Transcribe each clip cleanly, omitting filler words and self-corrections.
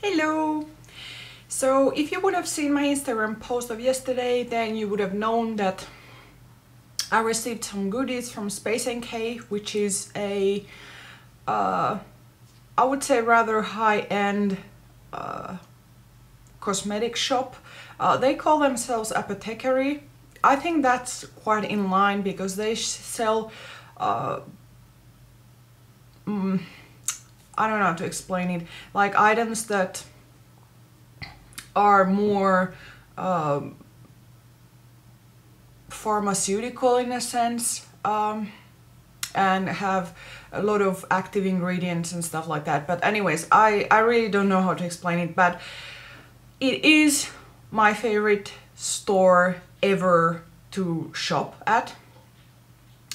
Hello! So if you would have seen my Instagram post of yesterday, then you would have known that I received some goodies from SpaceNK, which is a, I would say rather high-end cosmetic shop. They call themselves apothecary. I think that's quite in line because they sell I don't know how to explain it, like items that are more pharmaceutical in a sense, and have a lot of active ingredients and stuff like that. But anyways, I really don't know how to explain it, but it is my favorite store ever to shop at.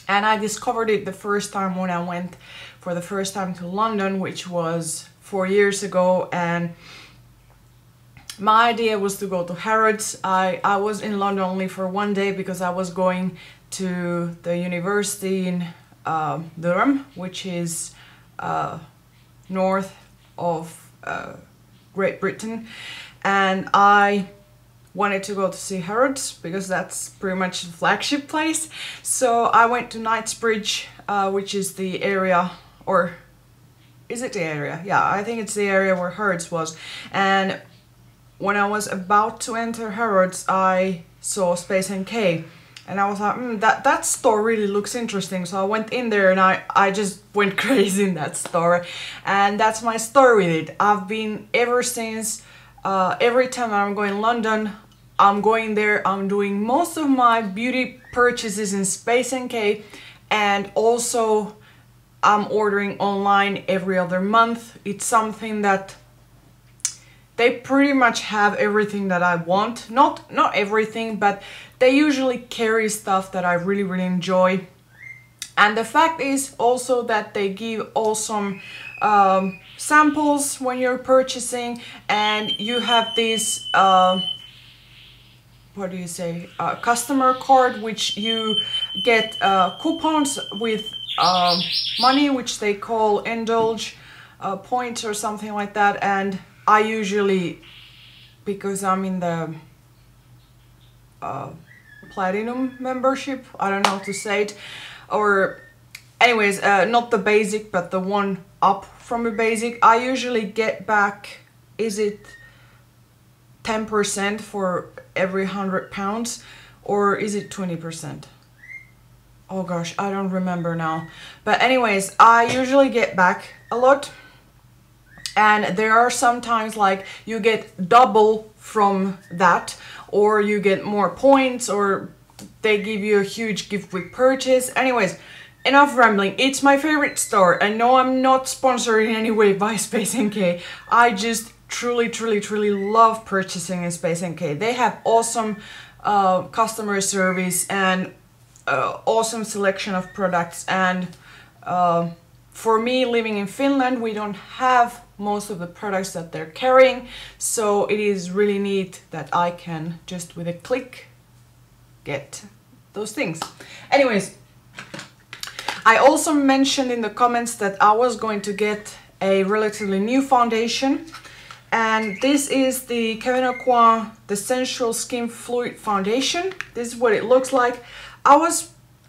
And I discovered it the first time when I went for the first time to London, which was 4 years ago, and my idea was to go to Harrods. I was in London only for one day because I was going to the university in Durham, which is north of Great Britain, and I wanted to go to see Harrods because that's pretty much the flagship place. So I went to Knightsbridge, which is the area, or is it the area? Yeah, I think it's the area where Harrods was. And when I was about to enter Harrods, I saw SpaceNK, and I was like, that store really looks interesting. So I went in there and I just went crazy in that store, and that's my story with it. I've been ever since. Every time I'm going to London, I'm going there, I'm doing most of my beauty purchases in SpaceNK, and also I'm ordering online every other month. It's something that they pretty much have everything that I want. Not everything, but they usually carry stuff that I really enjoy. And the fact is also that they give awesome samples when you're purchasing, and you have this what do you say, customer card, which you get coupons with money, which they call indulge points or something like that. And I usually, because I'm in the platinum membership, I don't know how to say it, or anyways, not the basic but the one up from the basic, I usually get back, is it 10% for every £100, or is it 20%? Oh gosh, I don't remember now. But anyways, I usually get back a lot, and there are sometimes like you get double from that, or you get more points, or they give you a huge gift with purchase. Anyways, enough rambling. It's my favorite store, and no, I'm not sponsored in any way by SpaceNK. I just truly love purchasing in SpaceNK. They have awesome customer service and awesome selection of products, and for me, living in Finland, we don't have most of the products that they're carrying, so it is really neat that I can just with a click get those things. Anyways, I also mentioned in the comments that I was going to get a relatively new foundation, and this is the Kevyn Aucoin, the Sensual Skin Fluid Foundation. This is what it looks like.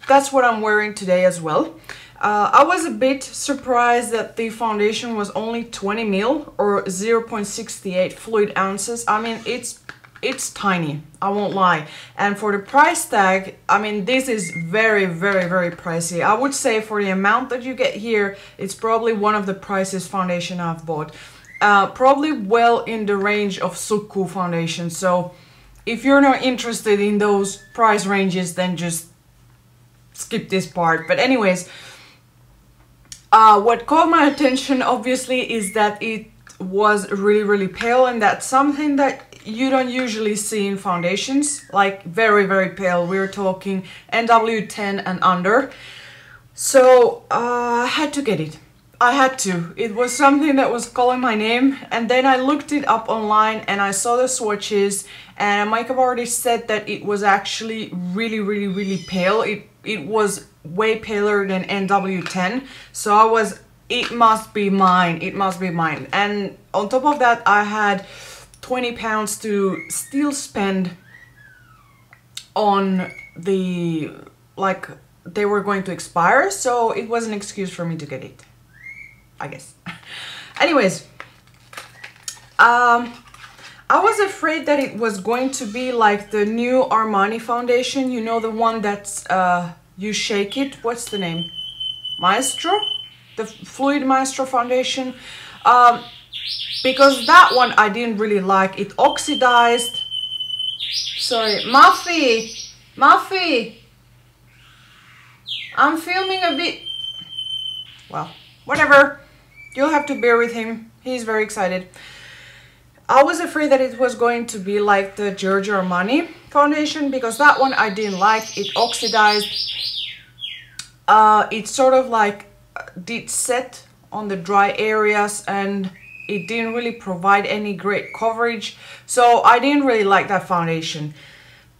That's what I'm wearing today as well. I was a bit surprised that the foundation was only 20 ml or 0.68 fluid ounces. I mean, it's tiny, I won't lie. And for the price tag, I mean, this is very pricey. I would say for the amount that you get here, it's probably one of the priciest foundation I've bought. Probably well in the range of Sukku foundation. So if you're not interested in those price ranges, then just skip this part. But anyways, what caught my attention obviously is that it was really pale, and that's something that you don't usually see in foundations, like very pale. We're talking NW10 and under. So I had to get it. I had to. It was something that was calling my name, and then I looked it up online and I saw the swatches, and a makeup artist said that it was actually really pale. It was way paler than NW10, so I was it must be mine, it must be mine. And on top of that, I had 20 pounds to still spend on the, like, they were going to expire, so it was an excuse for me to get it, I guess. Anyways, I was afraid that it was going to be like the new Armani foundation, you know, the one that's you shake it, what's the name, Maestro, the Fluid Maestro foundation, because that one I didn't really like. It oxidized. Sorry, Muffy, I'm filming a bit. Well, whatever. You'll have to bear with him. He's very excited. I was afraid that it was going to be like the Giorgio Armani foundation, because that one I didn't like. It oxidized. It sort of like did set on the dry areas, and it didn't really provide any great coverage. So I didn't really like that foundation.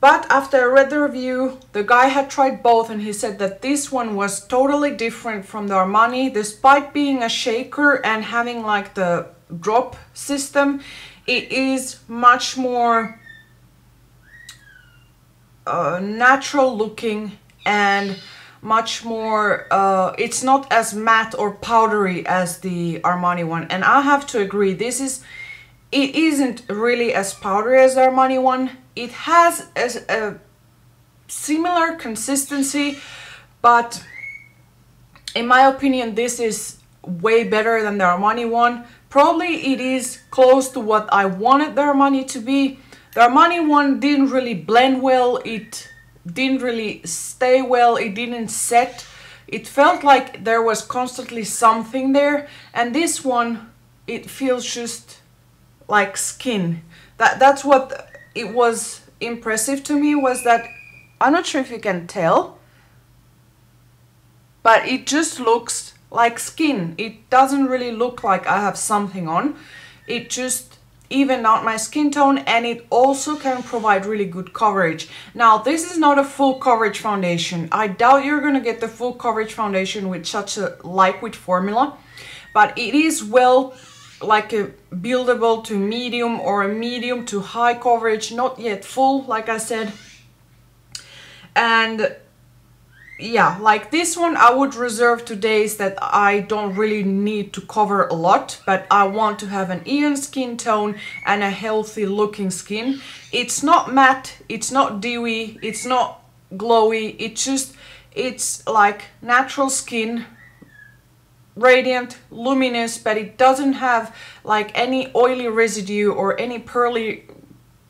But after I read the review, the guy had tried both and he said that this one was totally different from the Armani. Despite being a shaker and having like the drop system, it is much more natural looking and much more, it's not as matte or powdery as the Armani one. And I have to agree, it isn't really as powdery as the Armani one. It has a similar consistency, but in my opinion, this is way better than the Armani one. Probably it is close to what I wanted the Armani to be. The Armani one didn't really blend well, it didn't really stay well, it didn't set. It felt like there was constantly something there, and this one, it feels just like skin. That's what it was impressive to me, was that, I'm not sure if you can tell, but it just looks like skin. It doesn't really look like I have something on. It just evened out my skin tone, and it also can provide really good coverage. Now, this is not a full coverage foundation. I doubt you're gonna get the full coverage foundation with such a liquid formula, but it is well like a buildable to medium or a medium to high coverage, not yet full, like I said. And yeah, like this one I would reserve to days that I don't really need to cover a lot, but I want to have an even skin tone and a healthy looking skin. It's not matte, it's not dewy, it's not glowy, it's like natural skin, radiant, luminous, but it doesn't have like any oily residue or any pearly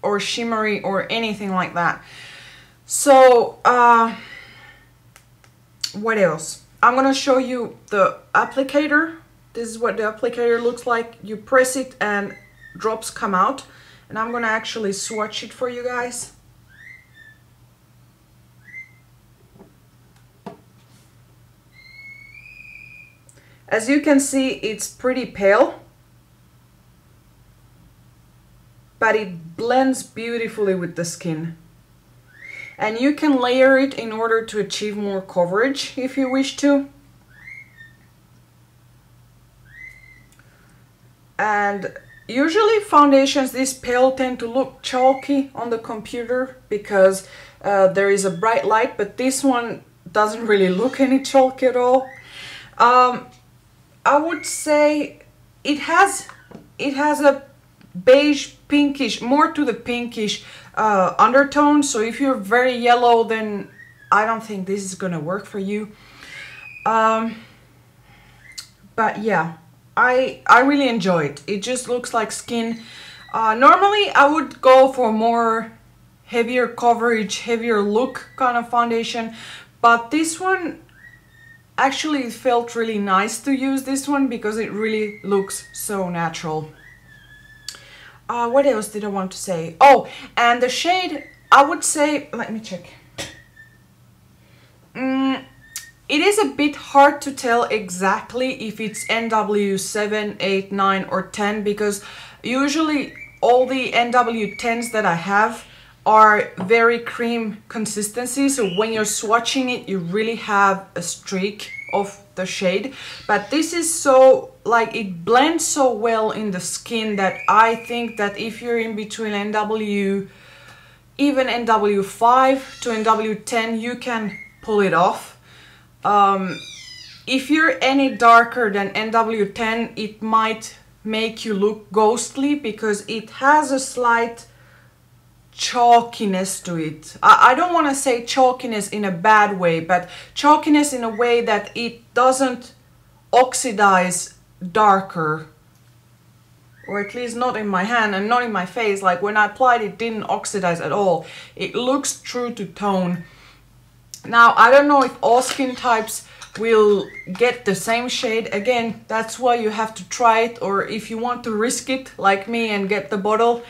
or shimmery or anything like that. So what else? I'm gonna show you the applicator. This is what the applicator looks like. You press it and drops come out, and I'm gonna actually swatch it for you guys. As you can see, it's pretty pale, but it blends beautifully with the skin. And you can layer it in order to achieve more coverage if you wish to. And usually foundations this pale tend to look chalky on the computer because there is a bright light, but this one doesn't really look any chalky at all. I would say it has a beige pinkish, more to the pinkish undertone, so if you're very yellow, then I don't think this is gonna work for you. But yeah, I really enjoy it. It just looks like skin. Normally I would go for more heavier coverage, heavier look kind of foundation, but this one actually felt really nice to use this one because it really looks so natural. What else did I want to say? Oh, and the shade, I would say, let me check. It is a bit hard to tell exactly if it's NW7, 8, 9 or 10, because usually all the NW10s that I have are very cream consistency, so when you're swatching it you really have a streak of the shade, but this is so, like, it blends so well in the skin that I think that if you're in between NW, even NW5 to NW10, you can pull it off. If you're any darker than NW10, it might make you look ghostly because it has a slight chalkiness to it. I don't want to say chalkiness in a bad way, but chalkiness in a way that it doesn't oxidize darker, or at least not in my hand and not in my face. Like when I applied it didn't oxidize at all. It looks true to tone. Now I don't know if all skin types will get the same shade. Again, that's why you have to try it, or if you want to risk it like me and get the bottle.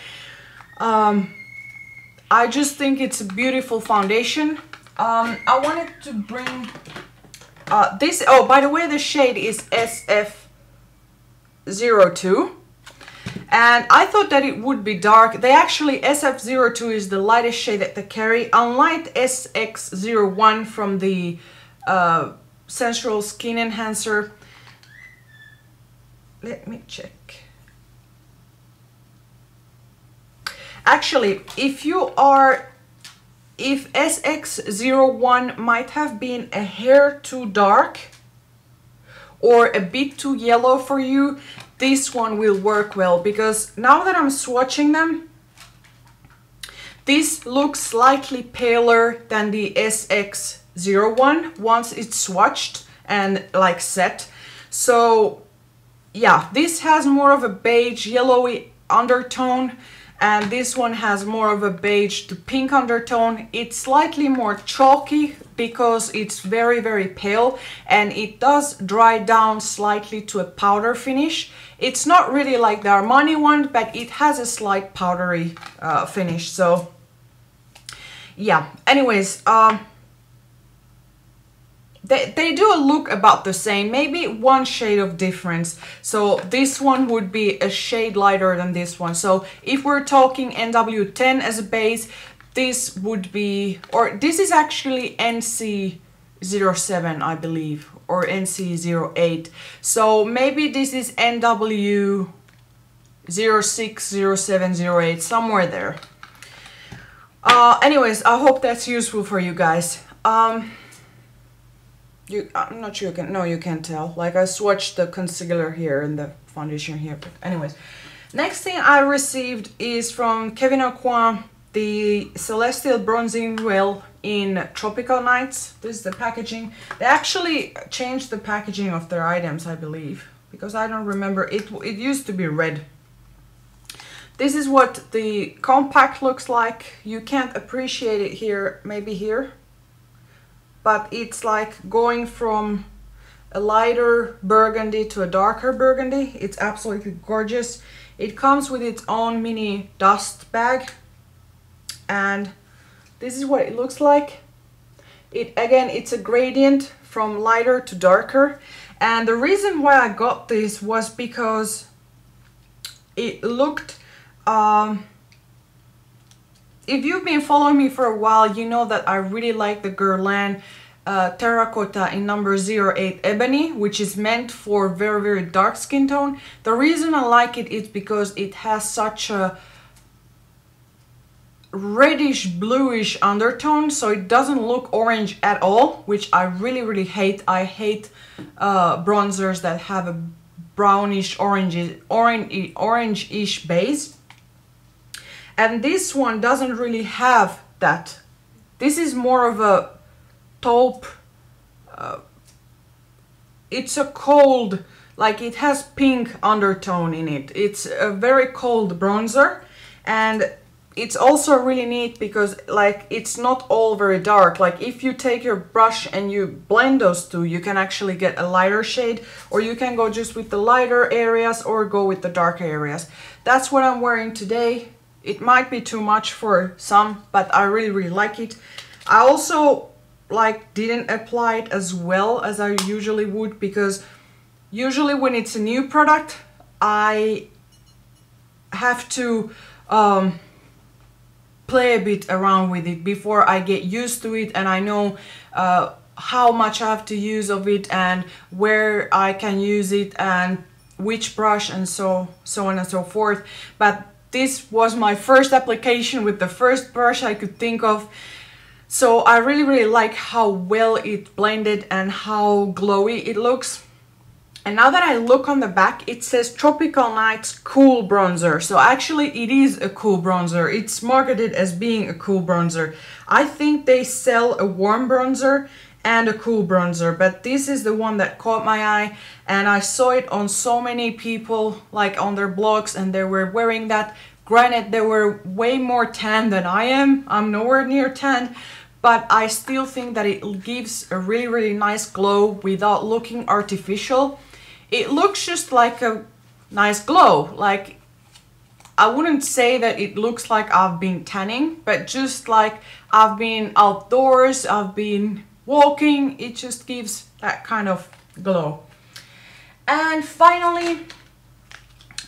I just think it's a beautiful foundation. I wanted to bring this. Oh, by the way, the shade is SF02. And I thought that it would be dark. They actually, SF02 is the lightest shade that they carry. Unlike SX01 from the Sensual Skin Enhancer. Let me check. Actually, if SX01 might have been a hair too dark or a bit too yellow for you, this one will work well, because now that I'm swatching them, this looks slightly paler than the SX01 once it's swatched and like set. So yeah, this has more of a beige yellowy undertone, and this one has more of a beige to pink undertone. It's slightly more chalky because it's very, very pale, and it does dry down slightly to a powder finish. It's not really like the Armani one, but it has a slight powdery finish. So yeah, anyways, they do look about the same, maybe one shade of difference. So this one would be a shade lighter than this one. So if we're talking NW10 as a base, this would be, or this is actually NC07, I believe, or NC08. So maybe this is NW06, 07, 08, somewhere there. Anyways, I hope that's useful for you guys. I'm not sure you can, no, you can't tell. Like I swatched the concealer here and the foundation here. But anyways, next thing I received is from Kevyn Aucoin, the Celestial Bronzing Well in Tropical Nights. This is the packaging. They actually changed the packaging of their items, I believe, because I don't remember. It used to be red. This is what the compact looks like. You can't appreciate it here, maybe here. But it's like going from a lighter burgundy to a darker burgundy. It's absolutely gorgeous. It comes with its own mini dust bag. And this is what it looks like. Again, it's a gradient from lighter to darker. And the reason why I got this was because it looked... if you've been following me for a while, you know that I really like the Guerlain Terracotta in number 08 Ebony, which is meant for very, very dark skin tone. The reason I like it is because it has such a reddish bluish undertone, so it doesn't look orange at all, which I really, really hate. I hate bronzers that have a brownish orange-ish base. And this one doesn't really have that. This is more of a taupe, it's a cold, like it has pink undertone in it. It's a very cold bronzer, and it's also really neat because like it's not all very dark. Like if you take your brush and you blend those two, you can actually get a lighter shade, or you can go just with the lighter areas or go with the darker areas. That's what I'm wearing today. It might be too much for some, but I really, really like it. I also like didn't apply it as well as I usually would, because usually when it's a new product, I have to play a bit around with it before I get used to it and I know how much I have to use of it and where I can use it and which brush and so on and so forth. But this was my first application with the first brush I could think of. So I really like how well it blended and how glowy it looks. And now that I look on the back, it says Tropical Nights Cool Bronzer. So actually it is a cool bronzer. It's marketed as being a cool bronzer. I think they sell a warm bronzer and a cool bronzer, but this is the one that caught my eye, and I saw it on so many people, like on their blogs, and they were wearing that. Granted, they were way more tan than I am. I'm nowhere near tan, but I still think that it gives a really nice glow without looking artificial. It looks just like a nice glow. Like, I wouldn't say that it looks like I've been tanning, but just like I've been outdoors, I've been walking, it just gives that kind of glow. And finally,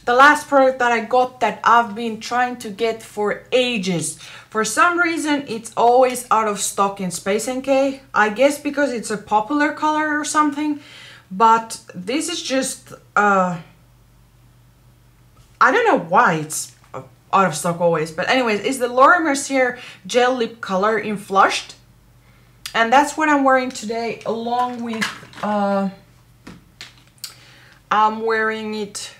the last product that I got that I've been trying to get for ages. For some reason, it's always out of stock in SpaceNK. I guess because it's a popular color or something. But this is just, I don't know why it's out of stock always. But anyways, it's the Mercier Gel Lip Color in Flushed. And that's what I'm wearing today, along with, I'm wearing it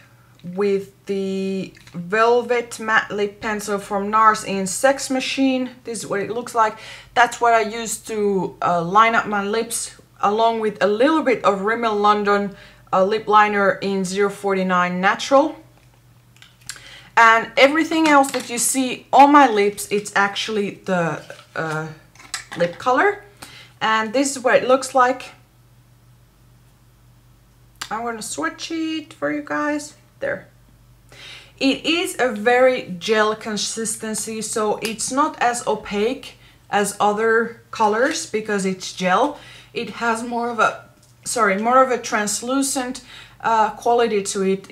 with the Velvet Matte Lip Pencil from NARS in Sex Machine. This is what it looks like. That's what I use to line up my lips, along with a little bit of Rimmel London lip liner in 049 Natural. And everything else that you see on my lips, it's actually the lip color. And this is what it looks like. I'm gonna swatch it for you guys. There. It is a very gel consistency, so it's not as opaque as other colors because it's gel. It has more of a translucent quality to it.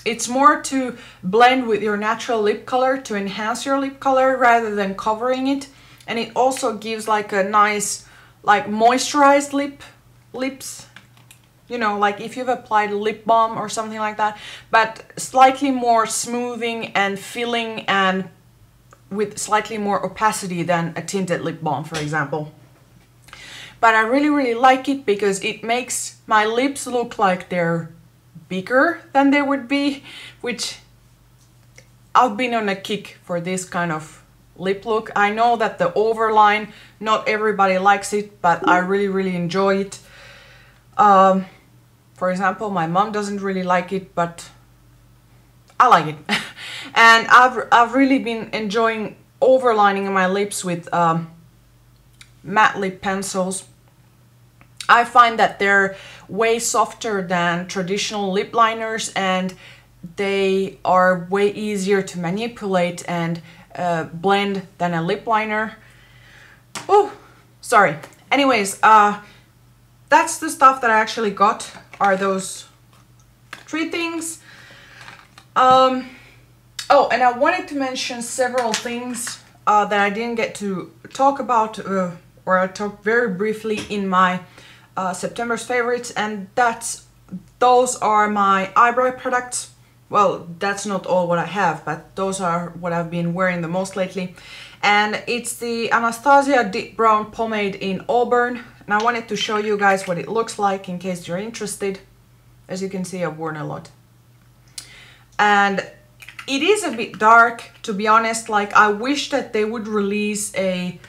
It's more to blend with your natural lip color, to enhance your lip color rather than covering it. And it also gives like a nice, like moisturized lips. You know, like if you've applied a lip balm or something like that, but slightly more smoothing and filling and with slightly more opacity than a tinted lip balm, for example. But I really like it because it makes my lips look like they're bigger than they would be, which I've been on a kick for this kind of lip look. I know that the overline, not everybody likes it, but I really enjoy it. For example, my mom doesn't really like it, but I like it. And I've really been enjoying overlining my lips with matte lip pencils. I find that they're way softer than traditional lip liners, and they are way easier to manipulate and blend than a lip liner. Oh, sorry. Anyways, that's the stuff that I actually got, are those three things. Oh, and I wanted to mention several things that I didn't get to talk about, or I talked very briefly in my September's favorites, and those are my eyebrow products. Well, that's not all what I have, but those are what I've been wearing the most lately. And it's the Anastasia Deep Brown Pomade in Auburn. And I wanted to show you guys what it looks like in case you're interested. As you can see, I've worn a lot. And it is a bit dark, to be honest. Like, I wish that they would release a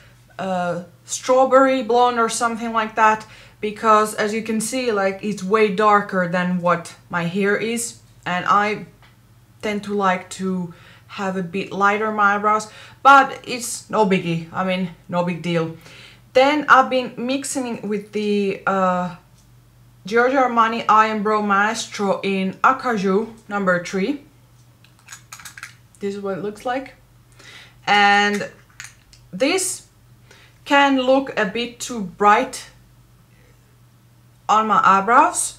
strawberry blonde or something like that, because as you can see, like, it's way darker than what my hair is. And I tend to like to have a bit lighter my eyebrows, but it's no biggie. I mean, no big deal. Then I've been mixing it with the Giorgio Armani Eye and Brow Maestro in Acajou number 3. This is what it looks like. And this can look a bit too bright on my eyebrows.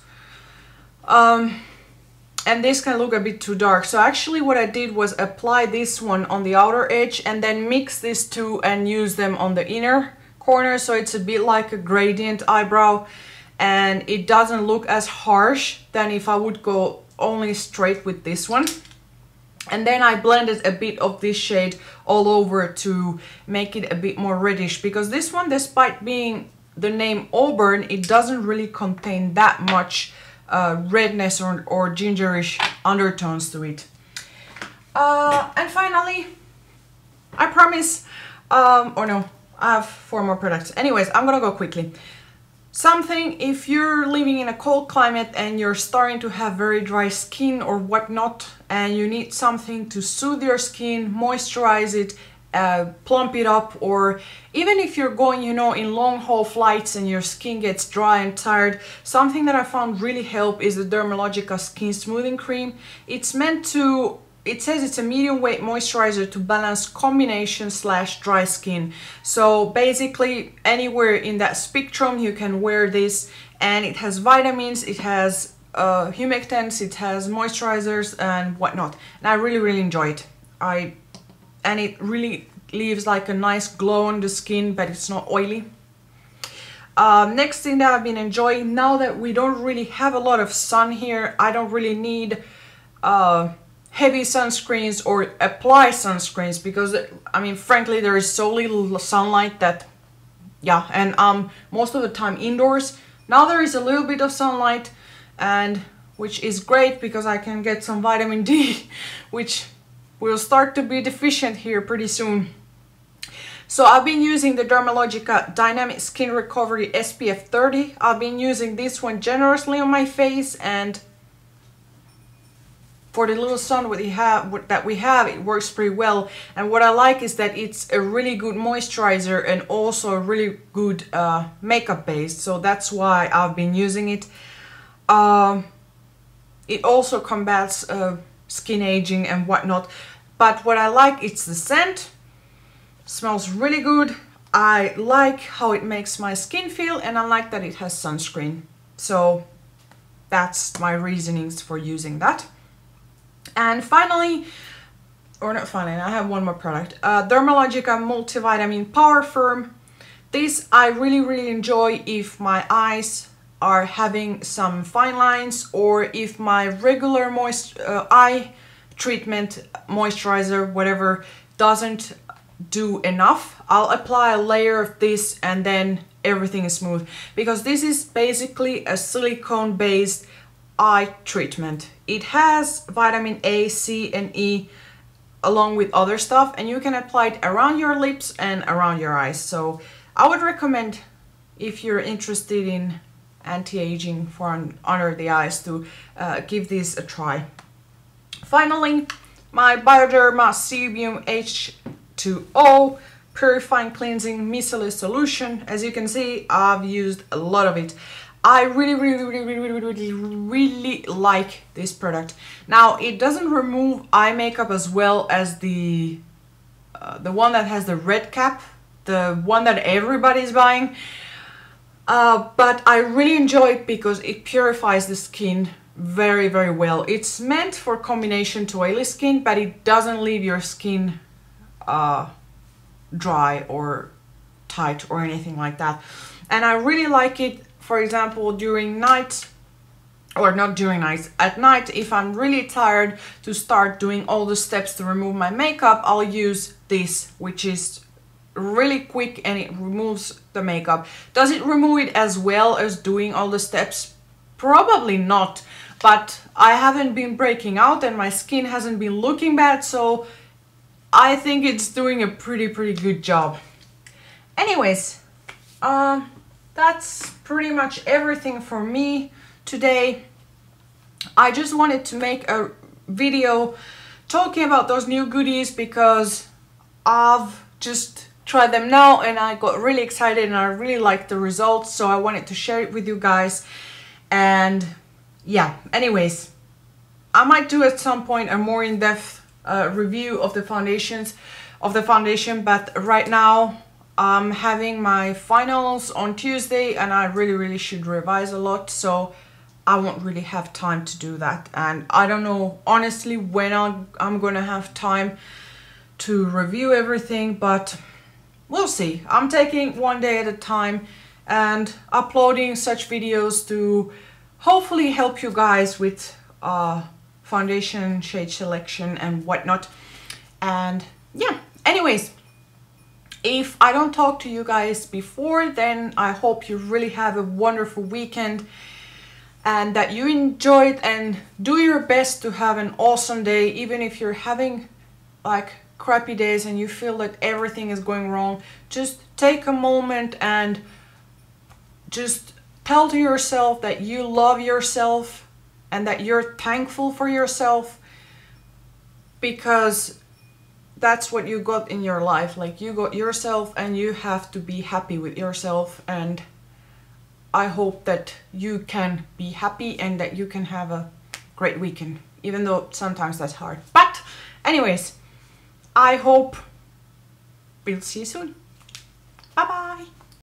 And this can look a bit too dark. So actually what I did was apply this one on the outer edge and then mix these two and use them on the inner corner, so it's a bit like a gradient eyebrow, and it doesn't look as harsh than if I would go only straight with this one. And then I blended a bit of this shade all over to make it a bit more reddish, because this one, despite being the name Auburn, it doesn't really contain that much redness or gingerish undertones to it. And finally, I promise, or no, I have 4 more products. Anyways, I'm gonna go quickly. Something, if you're living in a cold climate and you're starting to have very dry skin or whatnot, and you need something to soothe your skin, moisturize it, plump it up, or even if you're going, you know, in long haul flights and your skin gets dry and tired, something that I found really help is the Dermalogica Skin Smoothing Cream. It's meant to, it says it's a medium weight moisturizer to balance combination / dry skin. So basically anywhere in that spectrum you can wear this, and it has vitamins, it has humectants, it has moisturizers and whatnot. And I really enjoy it. And it really leaves like a nice glow on the skin, but it's not oily. Next thing that I've been enjoying, now that we don't really have a lot of sun here, I don't really need heavy sunscreens or apply sunscreens, because I mean, frankly, there is so little sunlight that, yeah, and most of the time indoors. Now there is a little bit of sunlight, and which is great because I can get some vitamin D, which will start to be deficient here pretty soon. So I've been using the Dermalogica Dynamic Skin Recovery SPF 30. I've been using this one generously on my face, and for the little sun that we have, it works pretty well. And what I like is that it's a really good moisturizer and also a really good makeup base. So that's why I've been using it. It also combats skin aging and whatnot. But what I like, it's the scent. Smells really good. I like how it makes my skin feel, and I like that it has sunscreen. So that's my reasonings for using that. And finally, or not finally, I have one more product. Dermalogica Multivitamin Power Firm. This I really enjoy if my eyes are having some fine lines, or if my regular eye treatment, moisturizer, whatever, doesn't do enough. I'll apply a layer of this and then everything is smooth, because this is basically a silicone based eye treatment. It has vitamin A, C and E along with other stuff, and you can apply it around your lips and around your eyes. So I would recommend, if you're interested in anti-aging for under the eyes, to give this a try. Finally, my Biodermaceubium H2O Purifying Cleansing Miscella Solution. As you can see, I've used a lot of it. I really like this product. Now, it doesn't remove eye makeup as well as the one that has the red cap, the one that everybody's buying. But I really enjoy it because it purifies the skin very well. It's meant for combination to oily skin, but it doesn't leave your skin dry or tight or anything like that. And I really like it, for example, during night, or not during nights, at night, if I'm really tired to start doing all the steps to remove my makeup, I'll use this, which is really quick and it removes the makeup. Does it remove it as well as doing all the steps? Probably not, but I haven't been breaking out and my skin hasn't been looking bad, so I think it's doing a pretty good job. Anyways, that's pretty much everything for me today. I just wanted to make a video talking about those new goodies because I've just tried them now and I got really excited and I really liked the results, so I wanted to share it with you guys. And yeah, anyways, I might do at some point a more in-depth review of the foundation, but right now I'm having my finals on Tuesday and I really should revise a lot, so I won't really have time to do that. And I don't know honestly when I'm gonna have time to review everything, but we'll see. I'm taking one day at a time and uploading such videos to hopefully help you guys with foundation shade selection and whatnot. And yeah, anyways, if I don't talk to you guys before, then I hope you really have a wonderful weekend and that you enjoyed, and do your best to have an awesome day. Even if you're having like crappy days and you feel that everything is going wrong, just take a moment and just tell to yourself that you love yourself and that you're thankful for yourself, because that's what you got in your life. Like, you got yourself and you have to be happy with yourself. And I hope that you can be happy and that you can have a great weekend, even though sometimes that's hard. But anyways, I hope we'll see you soon. Bye bye.